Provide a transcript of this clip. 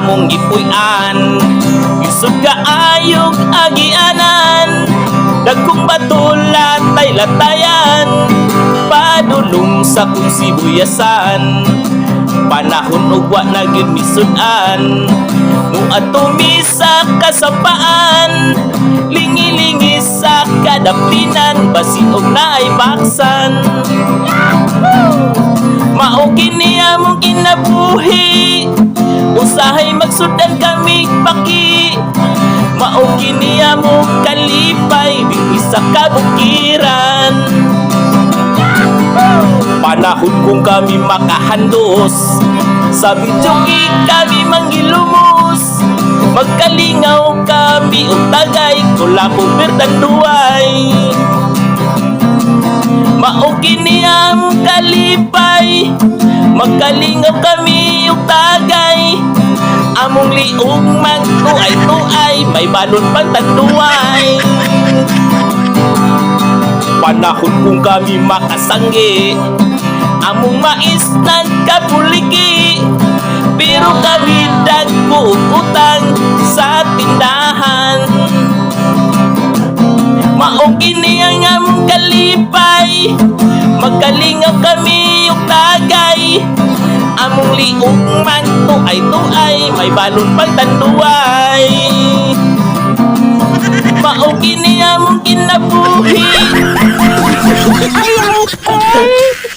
among gipuy-an. Isod kaayog agianan, dagkong batulat ay latayan, padulong sa kung sibuyasan. Panahon ug wa na gyud misud-an, muatumi sa kasapaan, lingi-lingi sa kadaplinan, basin og naay baksan. Mao kini among kinabuhi, usahay magsudan kami paki. Mao kini among kalipay, dinhi sa kabukiran. Panahon kung kami makahandos, sa bidyogi kami manggilumos, magkalingaw kami o tagay, kula ko bertanduay. Mao kini ang kalipay, magkalingaw kami o tagay, among liog magtuay-tuay, may balon pang tanduay. Panahon kung kami makasanggi, among mais nagkapuliki, pero kami dagko utang sa tindahan. Mao kini ang among kalipay, magkalingaw kami ug tagay, among liog man tuay-tuay, may balon pang tanduay. Mao kini among kinabuhi. Ay, ay, ay.